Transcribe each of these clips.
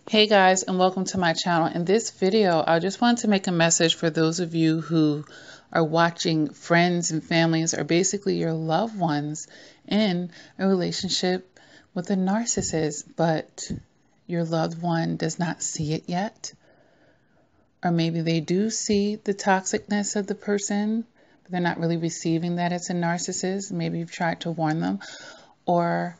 Hey guys, and welcome to my channel. In this video, I just wanted to make a message for those of you who are watching friends and families, or basically your loved ones, in a relationship with a narcissist, but your loved one does not see it yet. Or maybe they do see the toxicness of the person, but they're not really receiving that it's a narcissist. Maybe you've tried to warn them, or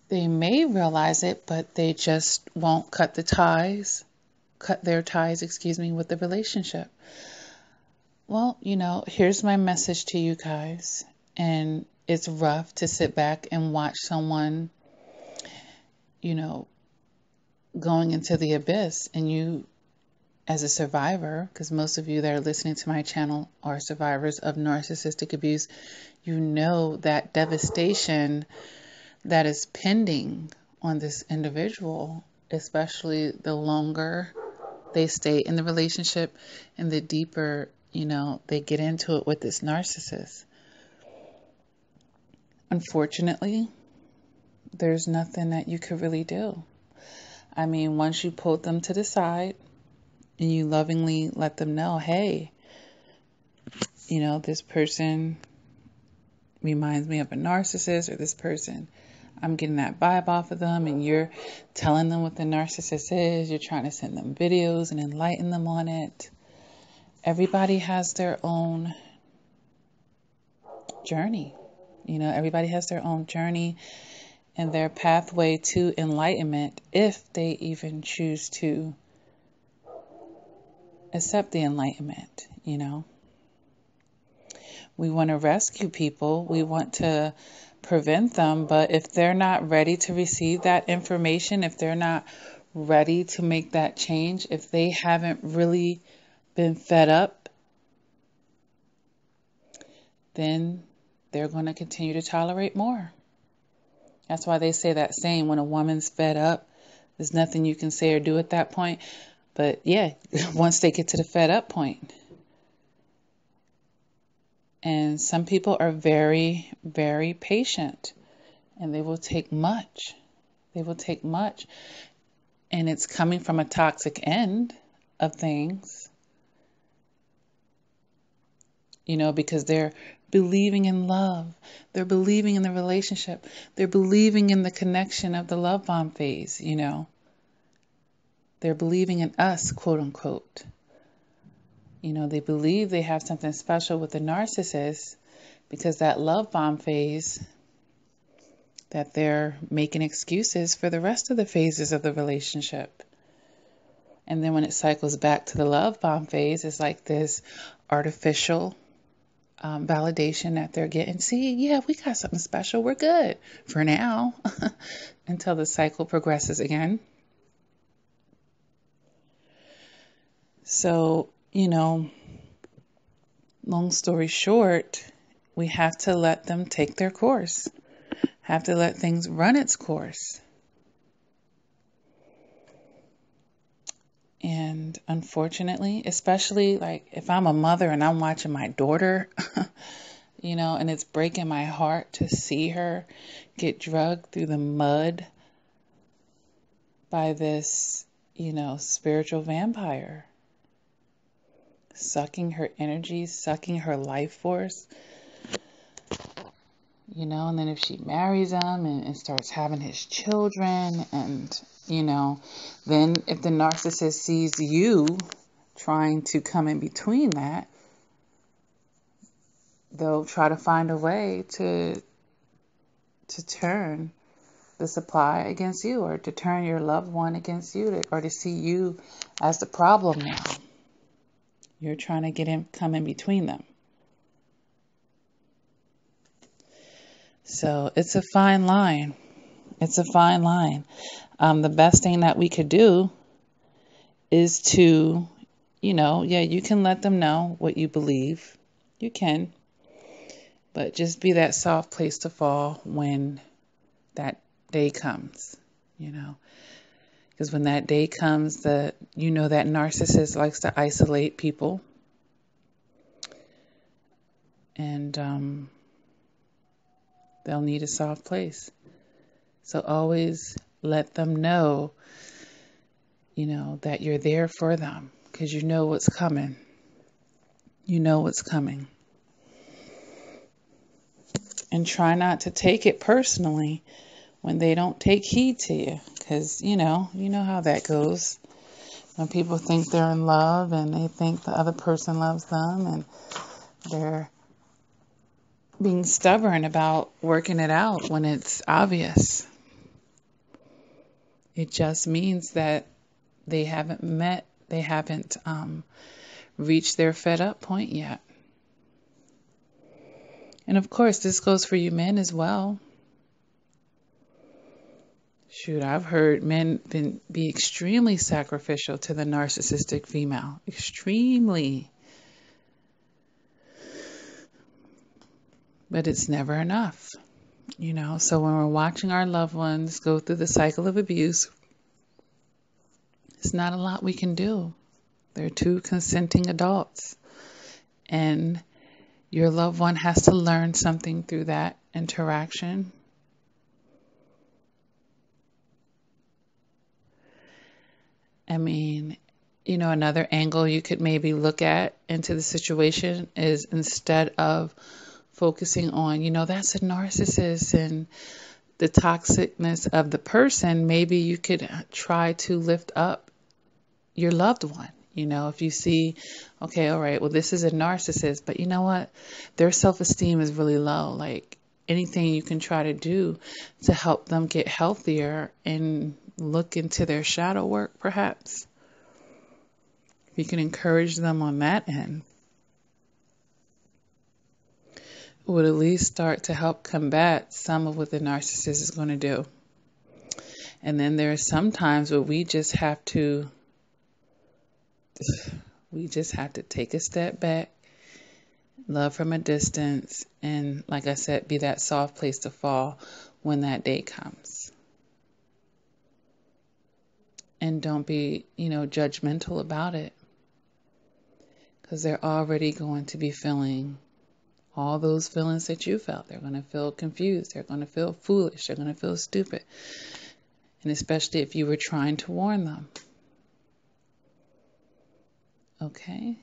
they may realize it, but they just won't cut their ties, with the relationship. Well, here's my message to you guys. And it's rough to sit back and watch someone, going into the abyss, and you, as a survivor, because most of you that are listening to my channel are survivors of narcissistic abuse, you know that devastation that is pending on this individual, especially the longer they stay in the relationship and the deeper, they get into it with this narcissist. Unfortunately, there's nothing that you could really do. I mean, once you pull them to the side and you lovingly let them know, hey, this person reminds me of a narcissist, or this person, I'm getting that vibe off of them, and you're telling them what the narcissist is. You're trying to send them videos and enlighten them on it. Everybody has their own journey. Everybody has their own journey and their pathway to enlightenment, if they even choose to accept the enlightenment. We want to rescue people. We want to prevent them, but if they're not ready to receive that information, if they're not ready to make that change, if they haven't really been fed up, then they're going to continue to tolerate more. That's why they say that saying, when a woman's fed up, there's nothing you can say or do at that point. But yeah, once they get to the fed up point. And some people are very, very patient, and they will take much. They will take much. And it's coming from a toxic end of things, because they're believing in love. They're believing in the relationship. They're believing in the connection of the love bomb phase, They're believing in us, quote unquote. They believe they have something special with the narcissist, because that love bomb phase, that they're making excuses for the rest of the phases of the relationship. And then when it cycles back to the love bomb phase, it's like this artificial validation that they're getting. See, yeah, we got something special. We're good for now until the cycle progresses again. So, long story short, we have to let them take their course, have to let things run its course. And unfortunately, especially like if I'm a mother and I'm watching my daughter, and it's breaking my heart to see her get dragged through the mud by this, spiritual vampire, sucking her energy, sucking her life force. And then if she marries him and starts having his children, and, then if the narcissist sees you trying to come in between that, they'll try to find a way to turn the supply against you, or to turn your loved one against you, or to see you as the problem now. You're trying to come in between them. So it's a fine line. It's a fine line. The best thing that we could do is to, you can let them know what you believe. You can. But just be that soft place to fall when that day comes, Because when that day comes, that narcissist likes to isolate people. And they'll need a soft place. So always let them know, that you're there for them, because you know what's coming. You know what's coming. And try not to take it personally when they don't take heed to you, because, you know how that goes. When people think they're in love and they think the other person loves them, and they're being stubborn about working it out when it's obvious. It just means that they haven't reached their fed up point yet. And of course, this goes for you men as well. Shoot, I've heard men be extremely sacrificial to the narcissistic female. Extremely. But it's never enough. So when we're watching our loved ones go through the cycle of abuse, it's not a lot we can do. They're two consenting adults. And your loved one has to learn something through that interaction. I mean, another angle you could maybe look at into the situation is, instead of focusing on, that's a narcissist and the toxicness of the person, maybe you could try to lift up your loved one. If you see, okay, all right, well, this is a narcissist, but you know what? Their self-esteem is really low. Like, anything you can try to do to help them get healthier and look into their shadow work, perhaps. You can encourage them on that end. It would at least start to help combat some of what the narcissist is going to do. And then there are some times where we just have to take a step back, love from a distance, and, like I said, be that soft place to fall when that day comes. And don't be, judgmental about it, because they're already going to be feeling all those feelings that you felt. They're going to feel confused. They're going to feel foolish. They're going to feel stupid. And especially if you were trying to warn them. Okay?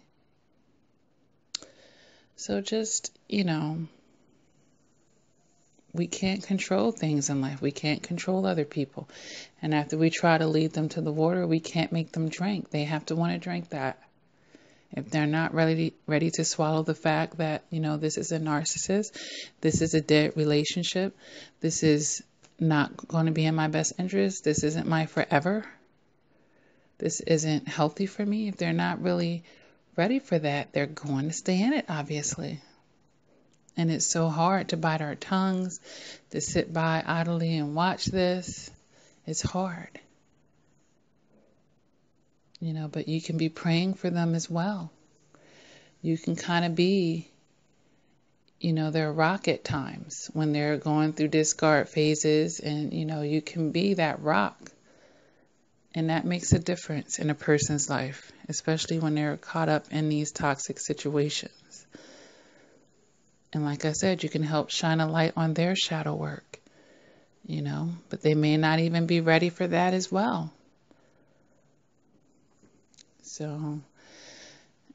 So just, we can't control things in life. We can't control other people. And after we try to lead them to the water, we can't make them drink. They have to want to drink that. If they're not ready to swallow the fact that, this is a narcissist, this is a dead relationship, this is not going to be in my best interest, this isn't my forever, this isn't healthy for me. If they're not really ready for that, they're going to stay in it, obviously. And it's so hard to bite our tongues, to sit by idly and watch this. It's hard. But you can be praying for them as well. You can kind of be, their rock at times when they're going through discard phases, and, you can be that rock. And that makes a difference in a person's life, especially when they're caught up in these toxic situations. And like I said, you can help shine a light on their shadow work, but they may not even be ready for that as well. So,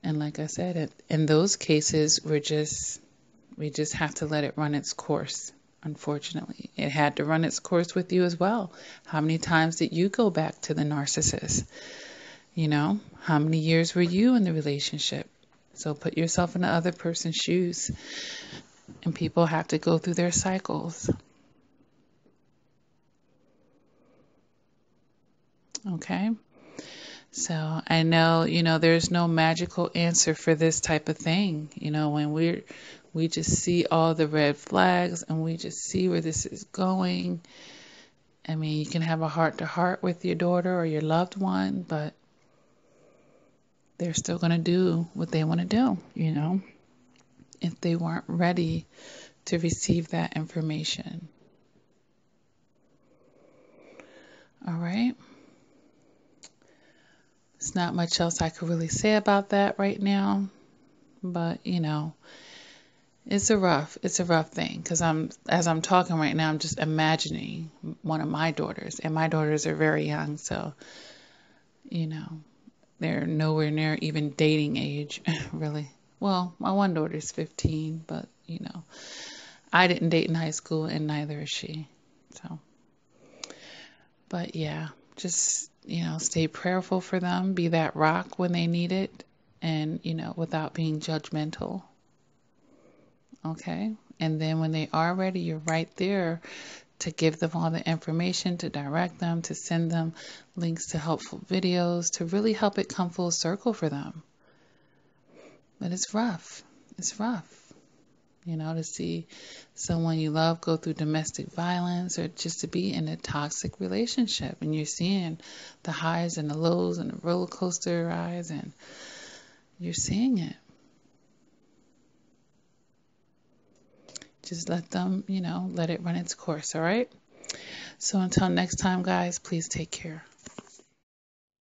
and like I said, in those cases, we just have to let it run its course. Unfortunately, it had to run its course with you as well. How many times did you go back to the narcissist? How many years were you in the relationship? So put yourself in the other person's shoes. And people have to go through their cycles. Okay? So I know, there's no magical answer for this type of thing. When we just see all the red flags and we just see where this is going. I mean, you can have a heart-to-heart with your daughter or your loved one, but they're still going to do what they want to do, if they weren't ready to receive that information. All right. There's not much else I could really say about that right now, but It's a rough thing because as I'm talking right now, I'm just imagining one of my daughters, and my daughters are very young, so you know, they're nowhere near even dating age, really. Well, my one daughter's 15, but I didn't date in high school, and neither is she. So, but yeah, just stay prayerful for them, be that rock when they need it, and without being judgmental. Okay. And then when they are ready, you're right there to give them all the information, to direct them, to send them links to helpful videos, to really help it come full circle for them. But it's rough. It's rough, to see someone you love go through domestic violence or just to be in a toxic relationship. And you're seeing the highs and the lows and the roller coaster rides, and you're seeing it. Just let them, let it run its course, all right? So until next time, guys, please take care.